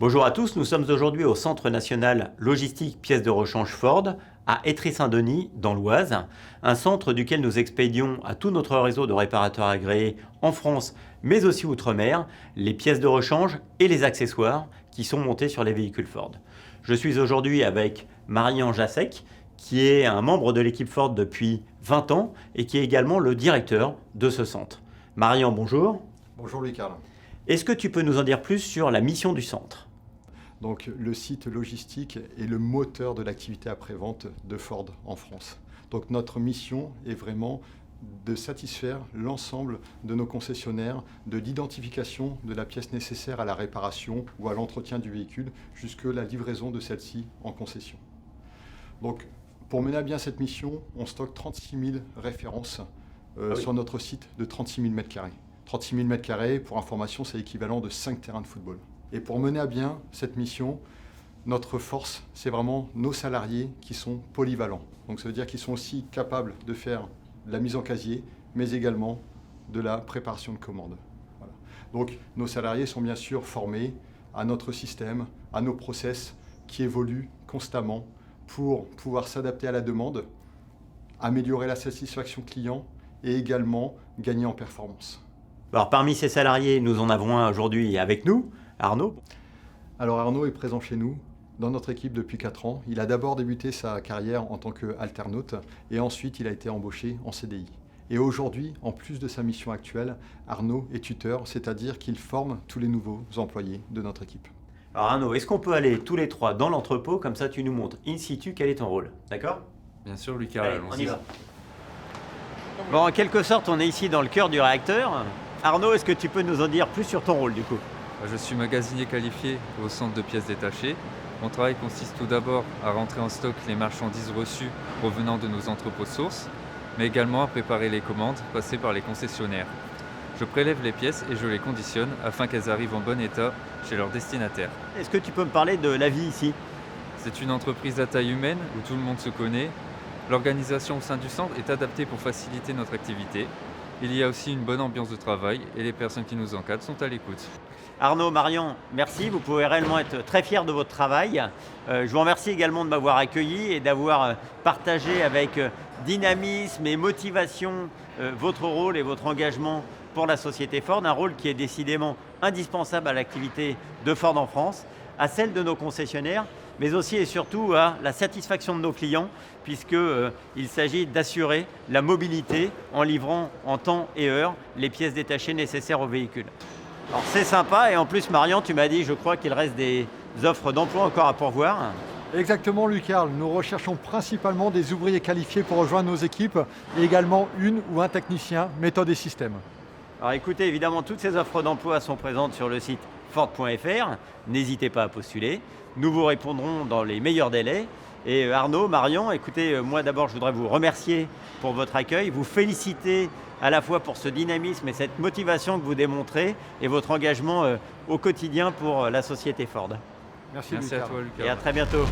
Bonjour à tous, nous sommes aujourd'hui au Centre national logistique pièces de rechange Ford à Étry-Saint-Denis dans l'Oise, un centre duquel nous expédions à tout notre réseau de réparateurs agréés en France mais aussi outre-mer les pièces de rechange et les accessoires qui sont montés sur les véhicules Ford. Je suis aujourd'hui avec Marian Jassec qui est un membre de l'équipe Ford depuis 20 ans et qui est également le directeur de ce centre. Marian, bonjour. Bonjour Louis-Carl. Est-ce que tu peux nous en dire plus sur la mission du centre ? Donc, le site logistique est le moteur de l'activité après-vente de Ford en France. Donc notre mission est vraiment de satisfaire l'ensemble de nos concessionnaires de l'identification de la pièce nécessaire à la réparation ou à l'entretien du véhicule jusque la livraison de celle-ci en concession. Donc pour mener à bien cette mission, on stocke 36 000 références sur notre site de 36 000 m². 36 000 m², pour information, c'est l'équivalent de 5 terrains de football. Et pour mener à bien cette mission, notre force, c'est vraiment nos salariés qui sont polyvalents. Donc ça veut dire qu'ils sont aussi capables de faire de la mise en casier, mais également de la préparation de commandes. Voilà. Donc nos salariés sont bien sûr formés à notre système, à nos process qui évoluent constamment pour pouvoir s'adapter à la demande, améliorer la satisfaction client et également gagner en performance. Alors parmi ces salariés, nous en avons un aujourd'hui avec nous. Arnaud. Alors Arnaud est présent chez nous, dans notre équipe depuis 4 ans. Il a d'abord débuté sa carrière en tant qu'alternaute et ensuite il a été embauché en CDI. Et aujourd'hui, en plus de sa mission actuelle, Arnaud est tuteur, c'est-à-dire qu'il forme tous les nouveaux employés de notre équipe. Alors Arnaud, est-ce qu'on peut aller tous les trois dans l'entrepôt, comme ça tu nous montres in situ quel est ton rôle, d'accord ? Bien sûr Lucas, allez, on y va. Bon, en quelque sorte, on est ici dans le cœur du réacteur. Arnaud, est-ce que tu peux nous en dire plus sur ton rôle du coup ? Je suis magasinier qualifié au centre de pièces détachées. Mon travail consiste tout d'abord à rentrer en stock les marchandises reçues provenant de nos entrepôts sources, mais également à préparer les commandes passées par les concessionnaires. Je prélève les pièces et je les conditionne afin qu'elles arrivent en bon état chez leurs destinataires. Est-ce que tu peux me parler de la vie ici ? C'est une entreprise à taille humaine où tout le monde se connaît. L'organisation au sein du centre est adaptée pour faciliter notre activité. Il y a aussi une bonne ambiance de travail et les personnes qui nous encadrent sont à l'écoute. Arnaud, Marian, merci. Vous pouvez réellement être très fiers de votre travail. Je vous remercie également de m'avoir accueilli et d'avoir partagé avec dynamisme et motivation votre rôle et votre engagement pour la société Ford, un rôle qui est décidément indispensable à l'activité de Ford en France, à celle de nos concessionnaires, mais aussi et surtout à la satisfaction de nos clients, puisqu'il s'agit d'assurer la mobilité en livrant en temps et heure les pièces détachées nécessaires au véhicule. Alors c'est sympa et en plus Marian, tu m'as dit, je crois qu'il reste des offres d'emploi encore à pourvoir. Exactement Louis-Carl, nous recherchons principalement des ouvriers qualifiés pour rejoindre nos équipes et également une ou un technicien méthode et système. Alors écoutez, évidemment toutes ces offres d'emploi sont présentes sur le site Ford.fr, n'hésitez pas à postuler, nous vous répondrons dans les meilleurs délais. Et Arnaud, Marian, écoutez, moi d'abord je voudrais vous remercier pour votre accueil, vous féliciter à la fois pour ce dynamisme et cette motivation que vous démontrez et votre engagement au quotidien pour la société Ford. Merci à toi Lucas. Et à très bientôt.